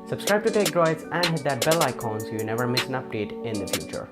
Subscribe to Techdroids and hit that bell icon so you never miss an update in the future.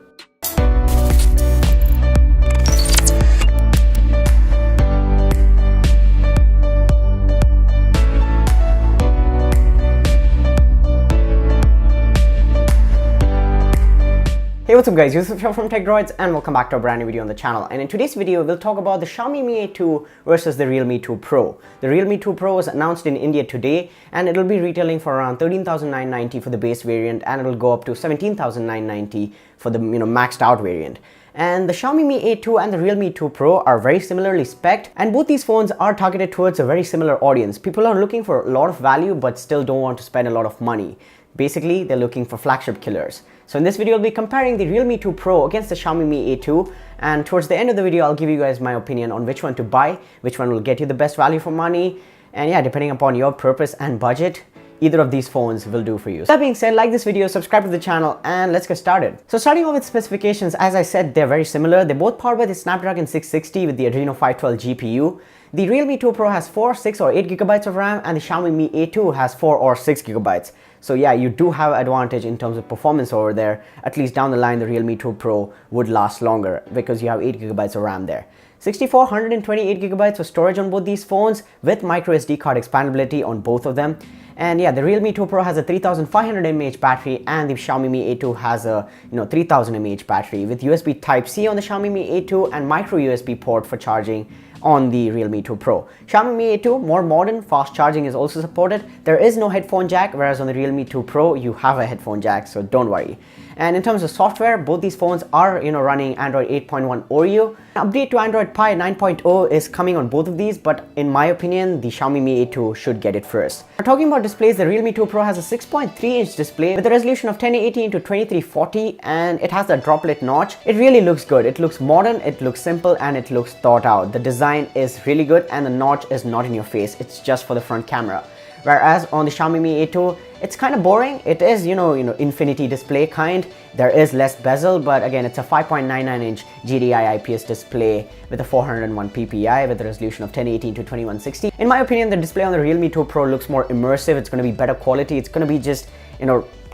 Hey, what's up guys, Yusuf here from Techdroids and welcome back to a brand new video on the channel. And in today's video, we'll talk about the Xiaomi Mi A2 versus the Realme 2 Pro. The Realme 2 Pro was announced in India today and it'll be retailing for around 13,990 for the base variant and it'll go up to 17,990 for the maxed out variant. And the Xiaomi Mi A2 and the Realme 2 Pro are very similarly spec'd, and both these phones are targeted towards a very similar audience. People are looking for a lot of value but still don't want to spend a lot of money. Basically, they're looking for flagship killers. So in this video, I'll be comparing the Realme 2 Pro against the Xiaomi Mi A2, and towards the end of the video, I'll give you guys my opinion on which one to buy, which one will get you the best value for money, and yeah, depending upon your purpose and budget, either of these phones will do for you. That being said, like this video, subscribe to the channel, and let's get started. So starting off with specifications, as I said, they're very similar. They're both powered by the Snapdragon 660 with the Adreno 512 GPU. The Realme 2 Pro has 4, 6 or 8 gigabytes of RAM, and the Xiaomi Mi A2 has 4 or 6 gigabytes. So yeah, you do have advantage in terms of performance over there. At least down the line, the Realme 2 Pro would last longer because you have 8 gigabytes of RAM there. 64, 128 gigabytes of storage on both these phones with micro SD card expandability on both of them. And yeah, the Realme 2 Pro has a 3500 mAh battery and the Xiaomi Mi A2 has a 3000 mAh battery with USB Type-C on the Xiaomi Mi A2 and micro USB port for charging on the Realme 2 Pro. Xiaomi Mi A2, more modern, fast charging is also supported. There is no headphone jack, whereas on the Realme 2 Pro, you have a headphone jack, so don't worry. And in terms of software, both these phones are running Android 8.1 Oreo. An update to Android Pie 9.0 is coming on both of these, but in my opinion, the Xiaomi Mi A2 should get it first. Now, talking about displays, the Realme 2 Pro has a 6.3-inch display with a resolution of 1080 x 2340, and it has the droplet notch. It really looks good. It looks modern, it looks simple, and it looks thought out. The design is really good, and the notch is not in your face. It's just for the front camera. Whereas on the Xiaomi Mi A2, it's kind of boring. It is, infinity display kind. There is less bezel, but again, it's a 5.99-inch GDI IPS display with a 401 ppi with a resolution of 1080 x 2160. In my opinion, the display on the Realme 2 Pro looks more immersive. It's going to be better quality. It's going to be just,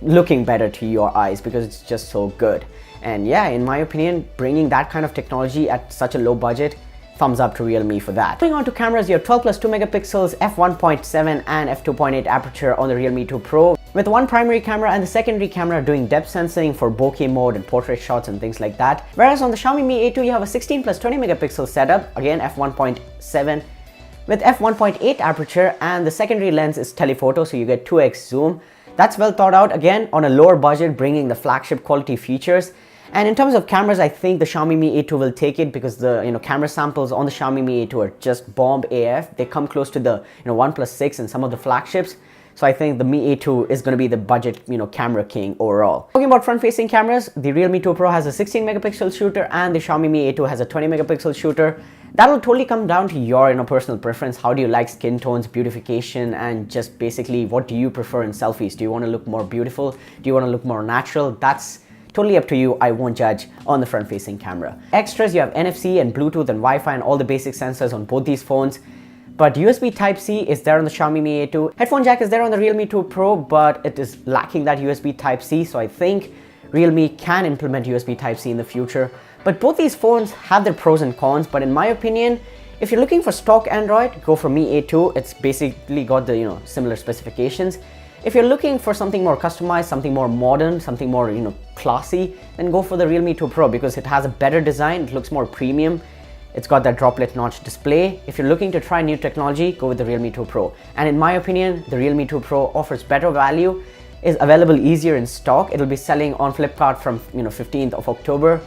looking better to your eyes because it's just so good. And yeah, in my opinion, bringing that kind of technology at such a low budget, thumbs up to Realme for that. Moving on to cameras, you have 12 plus 2 megapixels, f1.7 and f2.8 aperture on the Realme 2 Pro, with one primary camera and the secondary camera doing depth sensing for bokeh mode and portrait shots and things like that. Whereas on the Xiaomi Mi A2, you have a 16 plus 20 megapixel setup, again f1.7 with f1.8 aperture, and the secondary lens is telephoto, so you get 2x zoom. That's well thought out, again on a lower budget, bringing the flagship quality features. And in terms of cameras, I think the Xiaomi Mi A2 will take it because the camera samples on the Xiaomi Mi A2 are just bomb AF. They come close to the OnePlus 6 and some of the flagships. So I think the Mi A2 is going to be the budget camera king overall. Talking about front-facing cameras, the Realme 2 Pro has a 16 megapixel shooter and the Xiaomi Mi A2 has a 20 megapixel shooter. That'll totally come down to your personal preference. How do you like skin tones, beautification, and just basically what do you prefer in selfies? Do you want to look more beautiful? Do you want to look more natural? That's totally up to you. I won't judge on the front-facing camera. Extras, you have NFC and Bluetooth and Wi-Fi and all the basic sensors on both these phones. But USB Type-C is there on the Xiaomi Mi A2. Headphone jack is there on the Realme 2 Pro, but it is lacking that USB Type-C. So I think Realme can implement USB Type-C in the future. But both these phones have their pros and cons. But in my opinion, if you're looking for stock Android, go for Mi A2. It's basically got the similar specifications. If you're looking for something more customized, something more modern, something more classy, then go for the Realme 2 Pro because it has a better design. It looks more premium. It's got that droplet notch display. If you're looking to try new technology, go with the Realme 2 Pro. And in my opinion, the Realme 2 Pro offers better value, is available easier in stock. It'll be selling on Flipkart from 15th of October.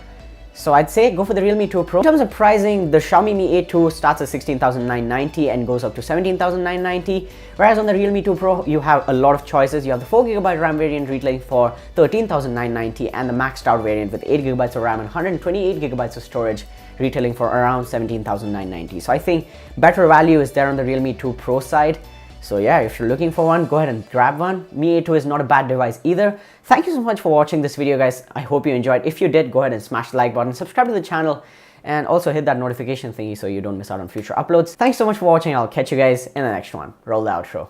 So I'd say go for the Realme 2 Pro. In terms of pricing, the Xiaomi Mi A2 starts at 16,990 and goes up to 17,990. Whereas on the Realme 2 Pro, you have a lot of choices. You have the 4GB RAM variant retailing for 13,990 and the maxed out variant with 8GB of RAM and 128GB of storage retailing for around 17,990. So I think better value is there on the Realme 2 Pro side. So yeah, if you're looking for one, go ahead and grab one. Mi A2 is not a bad device either. Thank you so much for watching this video, guys. I hope you enjoyed. If you did, go ahead and smash the like button, subscribe to the channel, and also hit that notification thingy so you don't miss out on future uploads. Thanks so much for watching. I'll catch you guys in the next one. Roll the outro.